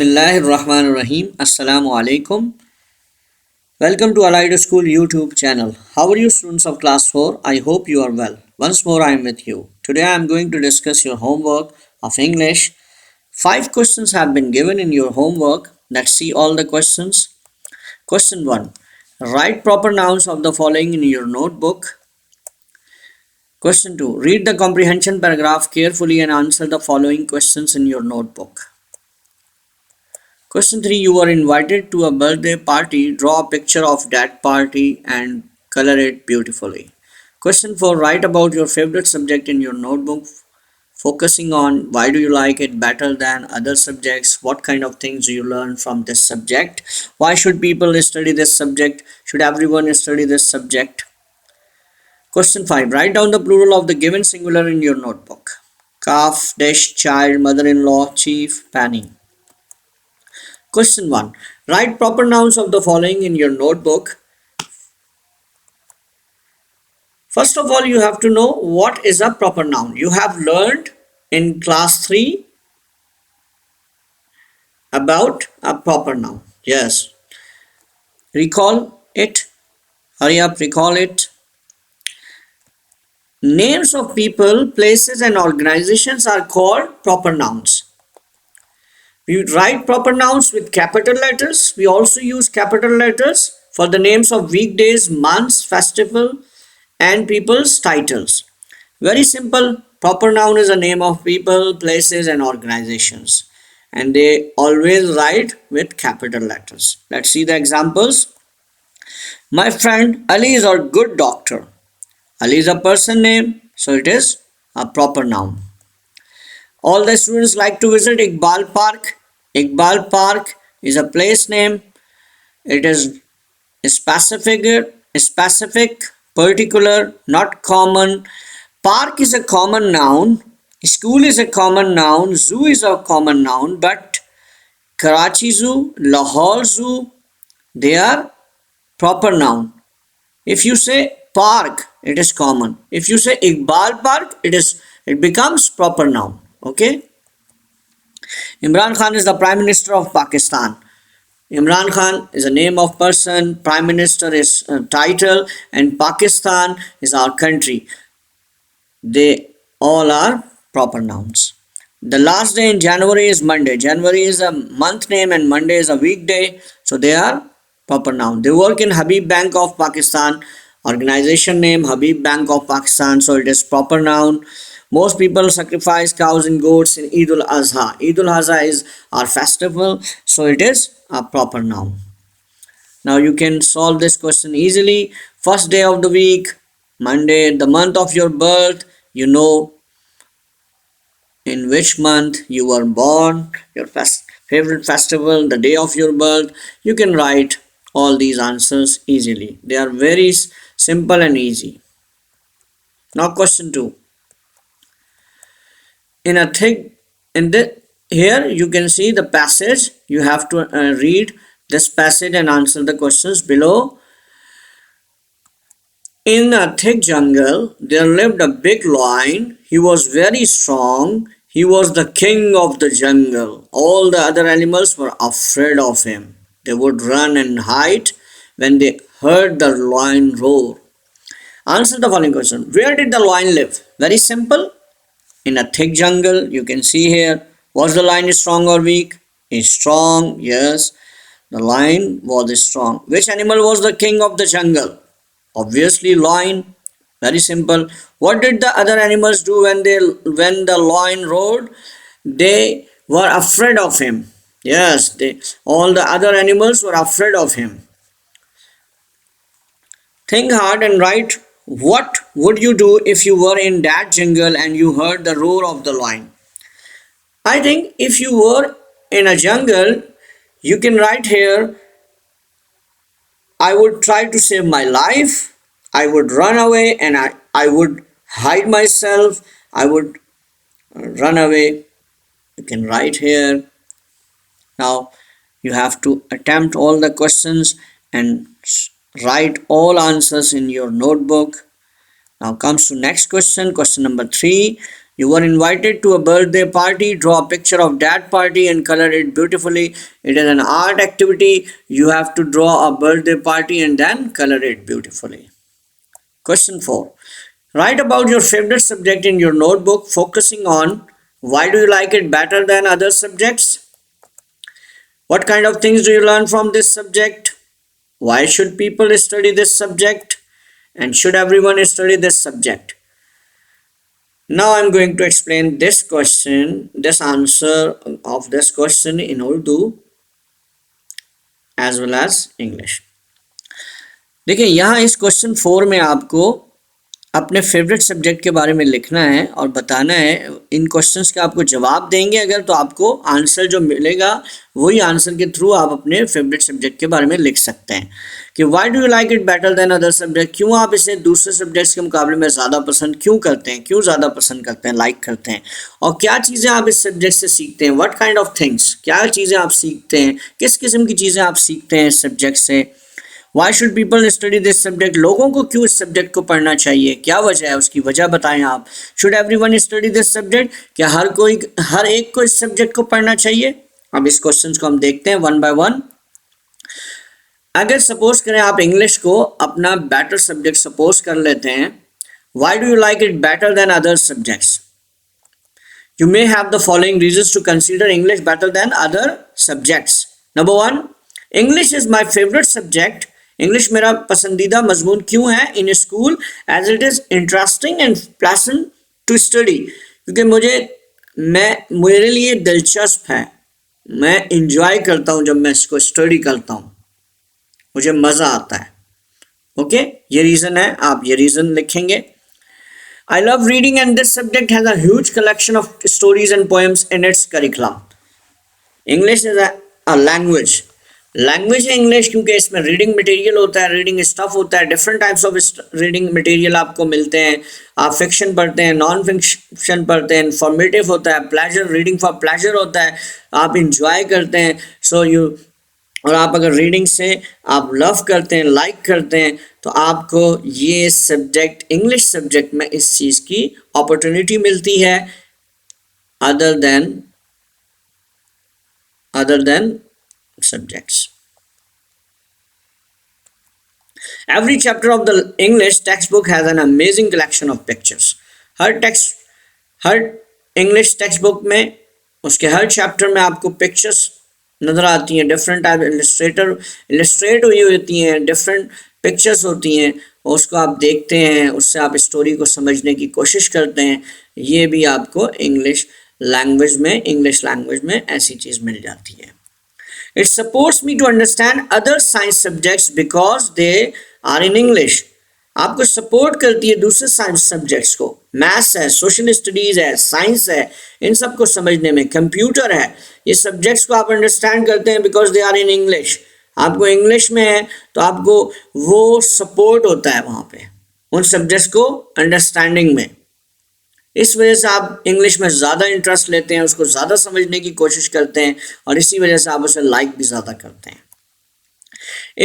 Bismillahirrahmanirrahim. Assalamu alaikum. Welcome to Allied School YouTube channel. How are you, students of class 4? I hope you are well. Once more I am with you. Today I am going to discuss your homework of English. 5 questions have been given in your homework. Let's see all the questions. Question 1. Write proper nouns of the following in your notebook. Question 2. Read the comprehension paragraph carefully and answer the following questions in your notebook. Question 3. You were invited to a birthday party. Draw a picture of that party and color it beautifully. Question 4. Write about your favorite subject in your notebook, focusing on why do you like it better than other subjects, what kind of things do you learn from this subject, why should people study this subject, should everyone study this subject. Question 5. Write down the plural of the given singular in your notebook. Calf, dish, child, mother-in-law, chief, penny. Question 1. Write proper nouns of the following in your notebook. First of all, you have to know what is a proper noun. You have learned in class 3 about a proper noun. Yes. Recall it. Hurry up, recall it. Names of people, places and organizations are called proper nouns. We write proper nouns with capital letters. We also use capital letters for the names of weekdays, months, festival and people's titles. Very simple. Proper noun is a name of people, places and organizations. And they always write with capital letters. Let's see the examples. My friend Ali is a good doctor. Ali is a person name, so it is a proper noun. All the students like to visit Iqbal Park. Iqbal Park is a place name. It is specific, particular, not common. Park is a common noun. School is a common noun. Zoo is a common noun. But Karachi Zoo, Lahore Zoo, they are proper noun. If you say park, it is common. If you say Iqbal Park, it becomes proper noun. Okay. Imran Khan is the Prime Minister of Pakistan. Imran Khan is a name of person, Prime Minister is a title, and Pakistan is our country. They all are proper nouns. The last day in January is Monday. January is a month name and Monday is a weekday, so they are proper noun. They work in Habib Bank of Pakistan. Organization name Habib Bank of Pakistan, so it is proper noun. Most people sacrifice cows and goats in Eid al-Azha. Eid al-Azha is our festival, so it is a proper noun. Now you can solve this question easily. First day of the week, Monday, the month of your birth, you know in which month you were born, your favorite festival, the day of your birth. You can write all these answers easily. They are very simple and easy. Now question 2. Here you can see the passage. You have to read this passage and answer the questions below. In a thick jungle there lived a big lion. He was very strong. He was the king of the jungle. All the other animals were afraid of him. They would run and hide when they heard the lion roar. Answer the following question. Where did the lion live? Very simple. In a thick jungle. You can see here. Was the lion strong or weak? Is strong. Yes. The lion was strong. Which animal was the king of the jungle? Obviously lion. Very simple. What did the other animals do when the lion roared? They were afraid of him. Yes, all the other animals were afraid of him. Think hard and write what would you do if you were in that jungle and you heard the roar of the lion. I think if you were in a jungle, you can write here, I would try to save my life. I would run away and I would hide myself. I would run away. You can write here. Now you have to attempt all the questions and write all answers in your notebook. Now comes to next question, question number 3. You were invited to a birthday party. Draw a picture of that party and color it beautifully. It is an art activity. You have to draw a birthday party and then color it beautifully. Question 4. Write about your favorite subject in your notebook, focusing on why do you like it better than other subjects? What kind of things do you learn from this subject? Why should people study this subject? And should everyone study this subject? Now I'm going to explain this answer of this question in Urdu as well as English. देखिए यहाँ इस question 4 में आपको अपने favourite subject के बारे में लिखना है और बताना है. इन क्वेश्चंस के आपको जवाब देंगे अगर, तो आपको आंसर जो मिलेगा वही आंसर के थ्रू आप अपने फेवरेट सब्जेक्ट के बारे में लिख सकते हैं कि why do you like it better than other subject. क्यों आप इसे दूसरे सब्जेक्ट्स के मुकाबले में ज़्यादा पसंद क्यों करते हैं, क्यों ज़्यादा पसंद करते हैं, लाइक करते हैं, और क्या चीज़ें आप इस सब्जेक्ट से सीखते हैं. व्हाट काइंड ऑफ थिंग्स, क्या चीज़ें आप सीखते हैं, किस किस्म की चीज़ें आप सीखते हैं इस सब्जेक्ट से. Why should people study this subject, लोगों को क्यों इस सब्जेक्ट को पढ़ना चाहिए, क्या वजह है, उसकी वजह बताएं आप. Should everyone study this subject, क्या हर एक को इस सब्जेक्ट को पढ़ना चाहिए. अब इस क्वेश्चन को हम देखते हैं वन बाय वन. अगर सपोज करें आप इंग्लिश को अपना बेटर सब्जेक्ट सपोज कर लेते हैं, why do you like it better than other subjects. You may have the following reasons to consider English better than other subjects. Number 1, English is my favorite subject. English मेरा पसंदीदा मजमून क्यों है in school as it is interesting and pleasant to study. क्योंकि मेरे लिए दिलचस्प है, मैं enjoy करता हूँ जब मैं इसको स्टडी करता हूँ, मुझे मज़ा आता है. ओके, ये रीज़न है, आप ये रीज़न लिखेंगे. I love reading and this subject has a huge collection of stories and poems in its curriculum. English is a language. Language है इंग्लिश क्योंकि इसमें रीडिंग मटेरियल होता है, रीडिंग स्टफ होता है, different types of reading material आपको मिलते हैं. आप फिक्शन पढ़ते हैं, नॉन फिक्शन पढ़ते हैं, इंफॉर्मेटिव होता है, प्लेजर, रीडिंग फॉर प्लेजर होता है, आप इंजॉय करते हैं. और आप अगर रीडिंग से आप लव करते हैं, लाइक करते हैं, तो आपको ये सब्जेक्ट, इंग्लिश सब्जेक्ट में इस चीज़ की अपॉर्चुनिटी मिलती है other than subjects. Every chapter of the English textbook has an amazing collection of pictures. Her English text book में उसके हर चैप्टर में आपको पिक्चर्स नज़र आती हैं, डिफरेंट टाइप इलस्ट्रेट हुई होती हैं, डिफरेंट पिक्चर्स होती हैं, और उसको आप देखते हैं, उससे आप स्टोरी को समझने की कोशिश करते हैं. ये भी आपको इंग्लिश लैंग्वेज में ऐसी चीज़ मिल जाती है. It supports me to understand other science subjects because they are in English. आपको सपोर्ट करती है दूसरे साइंस सब्जेक्ट्स को. मैथ्स है, सोशल स्टडीज़ है, साइंस है, इन सब को समझने में, कंप्यूटर है, ये सब्जेक्ट्स को आप अंडरस्टैंड करते हैं because they are in English. आपको इंग्लिश में है तो आपको वो सपोर्ट होता है वहाँ पे उन सब्जेक्ट्स को अंडरस्टैंडिंग में. इस वजह से आप इंग्लिश में ज़्यादा इंटरेस्ट लेते हैं, उसको ज़्यादा समझने की कोशिश करते हैं, और इसी वजह से आप उसे लाइक भी ज़्यादा करते हैं.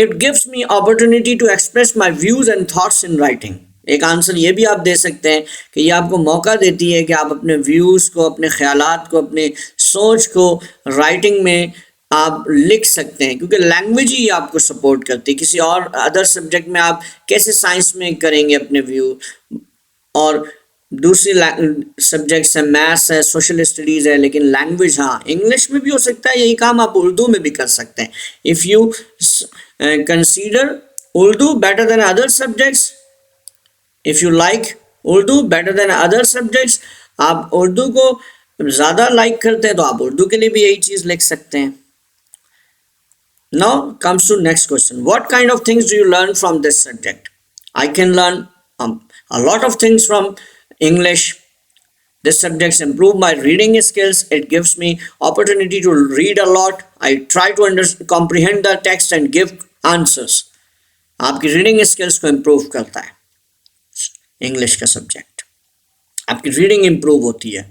It gives me opportunity to express my views and thoughts in writing. एक आंसर ये भी आप दे सकते हैं कि ये आपको मौका देती है कि आप अपने व्यूज़ को, अपने ख्यालात को, अपने सोच को राइटिंग में आप लिख सकते हैं, क्योंकि लैंग्वेज ही आपको सपोर्ट करती है. किसी और अदर सब्जेक्ट में आप कैसे साइंस में करेंगे अपने व्यू, और दूसरी सब्जेक्ट्स है, मैथ्स है, सोशल स्टडीज़ है, लेकिन लैंग्वेज, हाँ, इंग्लिश में भी हो सकता है, यही काम आप उर्दू में भी कर सकते हैं. If you consider Urdu better than other subjects, if you like Urdu better than other subjects, आप उर्दू को ज़्यादा लाइक करते हैं तो आप उर्दू के लिए भी यही चीज़ लिख सकते हैं. Now comes to next question. What kind of things do you learn from this subject. I can learn a lot of things from English. This subjects improve my reading skills. It gives me opportunity to read a lot. I try to comprehend the text and give answers. आपकी reading skills को improve करता है English का subject, आपकी reading improve होती है.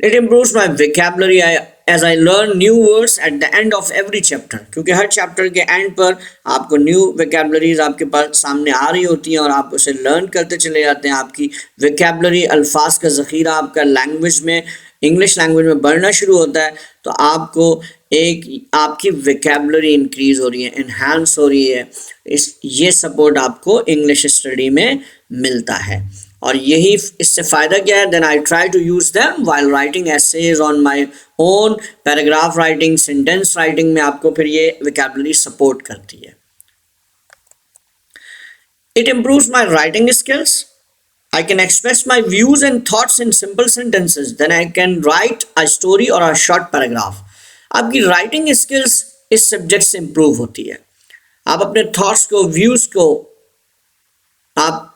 It improves my vocabulary. as I learn new words at the end of every chapter, क्योंकि हर chapter के एंड पर आपको न्यू वेकेबलरीज आपके पास सामने आ रही होती हैं और आप उसे लर्न करते चले जाते हैं। आपकी वेकेबलरी, अल्फाज का ज़ख़ीरा आपका लैंग्वेज में, इंग्लिश लैंग्वेज में बढ़ना शुरू होता है, तो आपको एक आपकी वेकेबलरी इंक्रीज हो रही है, इन्हांस हो रही है। ये सपोर्ट आपको इंग्लिश स्टडी में मिलता है। और यही इससे फ़ायदा क्या है? Then I try to use them while writing essays on my own, paragraph writing, sentence writing में आपको फिर ये वेकेबलरी सपोर्ट करती है। It improves my writing skills. I can express my views and thoughts in simple sentences. Then I can write a story or a short paragraph. आपकी writing skills इस subject से improve होती है। आप अपने thoughts को, व्यूज को आप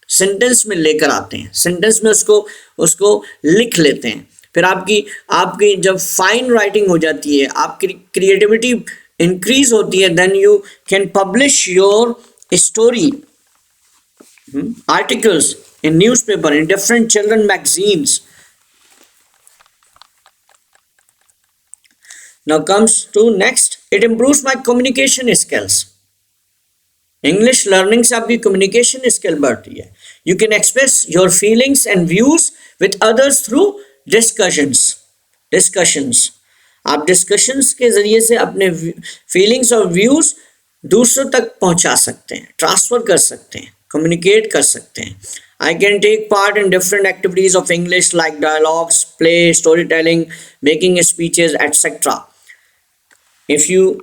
सेंटेंस में लेकर आते हैं, सेंटेंस में उसको उसको लिख लेते हैं। फिर आपकी आपकी जब फाइन राइटिंग हो जाती है, आपकी क्रिएटिविटी इंक्रीज होती है, then you can publish your story articles in newspaper, in different children magazines. Now comes to next, it improves my communication skills. English learning से आपकी communication skill बढ़ती है। You can express your feelings and views with others through discussions. आप discussions के जरिए से अपने feelings और views दूसरों तक पहुंचा सकते हैं, ट्रांसफर कर सकते हैं, कम्युनिकेट कर सकते हैं। I can take part in different activities of English like dialogues, play, story telling, making speeches etcetera. If you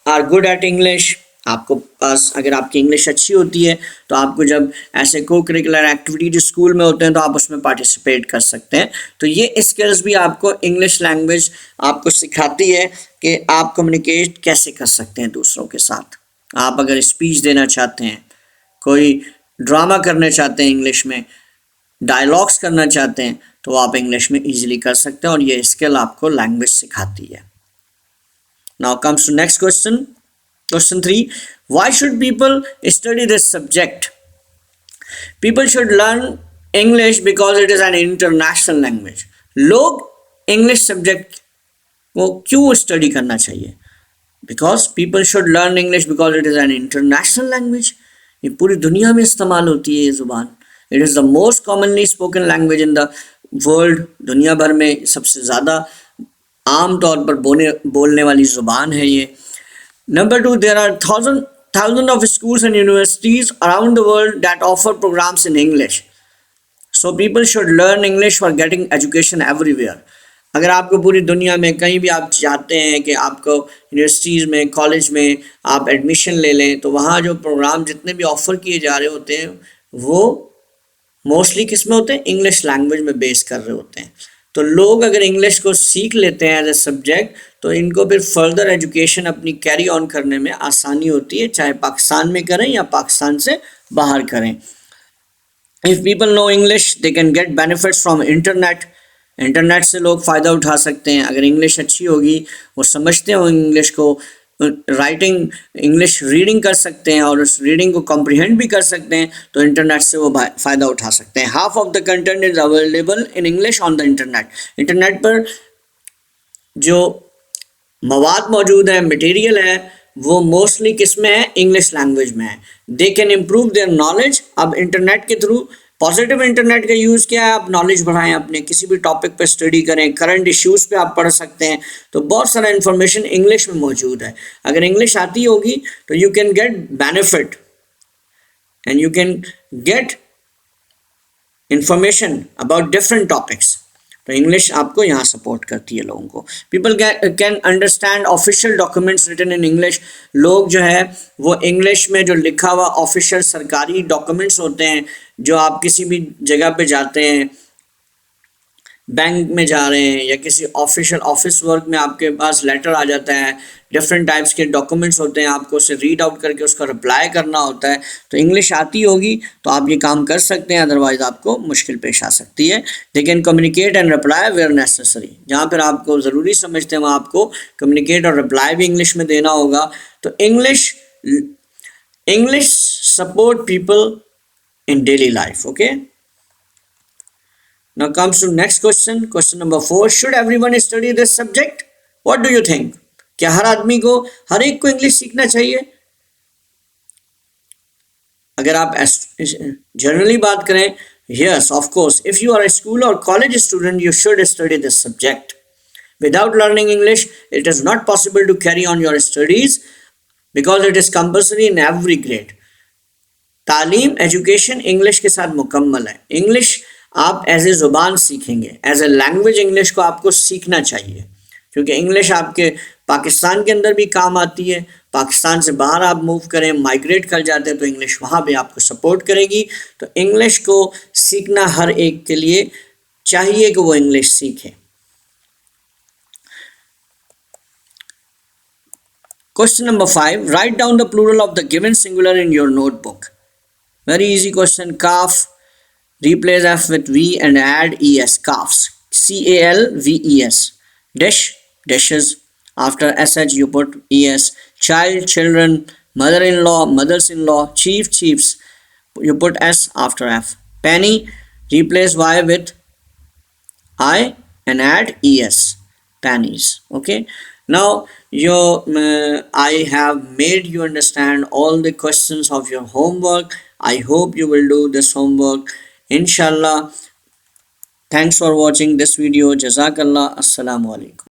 are good at English, आपको पास अगर आपकी इंग्लिश अच्छी होती है तो आपको जब ऐसे को करिकुलर एक्टिविटी जो स्कूल में होते हैं तो आप उसमें पार्टिसिपेट कर सकते हैं। तो ये स्किल्स भी आपको इंग्लिश लैंग्वेज आपको सिखाती है कि आप कम्युनिकेट कैसे कर सकते हैं दूसरों के साथ। आप अगर स्पीच देना चाहते हैं, कोई ड्रामा करना चाहते हैं इंग्लिश में, डायलॉग्स करना चाहते हैं, तो आप इंग्लिश में ईजिली कर सकते हैं और ये स्किल आपको लैंग्वेज सिखाती है। Now comes to next question, question 3, why should people study this subject? People should learn English because it is an international language. लोग इंग्लिश सब्जेक्ट को क्यों स्टडी करना चाहिए? Because people should learn English because it is an international language. ये पूरी दुनिया में इस्तेमाल होती है ये ज़ुबान। It is the most commonly spoken language in the world. दुनिया भर में सबसे ज़्यादा आम तौर पर बोलने वाली ज़ुबान है ये। Number 2, there are thousand of schools and universities around the world that offer programmes in English. So people should learn English for getting education everywhere. अगर आपको पूरी दुनिया में कहीं भी आप चाहते हैं कि आपको यूनिवर्सिटीज़ में, कॉलेज में आप एडमिशन ले लें, तो वहाँ जो प्रोग्राम जितने भी ऑफ़र किए जा रहे होते हैं वो मोस्टली किस में होते हैं? इंग्लिश लैंग्वेज में बेस कर रहे होते हैं। तो लोग अगर इंग्लिश को सीख लेते हैं एज ए सब्जेक्ट, तो इनको फिर फर्दर एजुकेशन अपनी कैरी ऑन करने में आसानी होती है, चाहे पाकिस्तान में करें या पाकिस्तान से बाहर करें। If people know English they can get benefits from internet से लोग फ़ायदा उठा सकते हैं। अगर इंग्लिश अच्छी होगी, वो समझते हो इंग्लिश को, राइटिंग इंग्लिश रीडिंग कर सकते हैं और उस रीडिंग को कॉम्प्रिहेंड भी कर सकते हैं, तो इंटरनेट से वो फ़ायदा उठा सकते हैं। Half of the content is available in English on the internet. Internet पर जो मवाद मौजूद है, मटेरियल है, वो मोस्टली किस में है? इंग्लिश लैंग्वेज में है। They can improve their knowledge. अब इंटरनेट के थ्रू पॉजिटिव इंटरनेट का यूज़ क्या है? आप नॉलेज बढ़ाएं, अपने किसी भी टॉपिक पे स्टडी करें, करंट इश्यूज़ पे आप पढ़ सकते हैं। तो बहुत सारा इन्फॉर्मेशन इंग्लिश में मौजूद है। अगर इंग्लिश आती होगी तो you can get benefit and you can get information about different topics. तो इंग्लिश आपको यहाँ सपोर्ट करती है लोगों को। People can understand official documents written in English. लोग जो है वो इंग्लिश में जो लिखा हुआ ऑफिशियल सरकारी डॉक्यूमेंट्स होते हैं, जो आप किसी भी जगह पे जाते हैं, बैंक में जा रहे हैं या किसी ऑफिशियल ऑफिस वर्क में आपके पास लेटर आ जाता है, डिफरेंट टाइप्स के डॉक्यूमेंट्स होते हैं, आपको उसे रीड आउट करके उसका रिप्लाई करना होता है। तो इंग्लिश आती होगी तो आप ये काम कर सकते हैं, अदरवाइज आपको मुश्किल पेश आ सकती है। They can communicate and reply where necessary. जहाँ पर आपको ज़रूरी समझते हैं वहाँ आपको कम्युनिकेट और रिप्लाई भी इंग्लिश में देना होगा। तो English support people in daily life. Okay, Now comes to next question. Question number 4. Should everyone study this subject? What do you think? क्या हर आदमी को, हर एक को इंग्लिश सीखना चाहिए? अगर आप जनरली बात करें, yes, of course. If you are a school or college student, you should study this subject. Without learning English, it is not possible to carry on your studies because it is compulsory in every grade. तालीम education English के साथ मुकम्मल है. English आप as a ज़ुबान सीखेंगे, as a language English को आपको सीखना चाहिए, क्योंकि इंग्लिश आपके पाकिस्तान के अंदर भी काम आती है. पाकिस्तान से बाहर आप मूव करें, माइग्रेट कर जाते हैं, तो इंग्लिश वहाँ पे आपको सपोर्ट करेगी. तो इंग्लिश को सीखना हर एक के लिए चाहिए कि वो इंग्लिश सीखे. Question number 5. Write down the plural of the given singular in your notebook. Very easy question. Calf. Replace F with V and add ES. Calves. CALVES. Dish. Dishes. After SH you put ES. Child. Children. Mother-in-law. Mothers-in-law. Chief. Chiefs. You put S after F. Penny. Replace Y with I and add ES. Pennies. Okay. Now I have made you understand all the questions of your homework. I hope you will do this homework, inshallah. Thanks for watching this video. Jazakallah. Assalamu alaikum.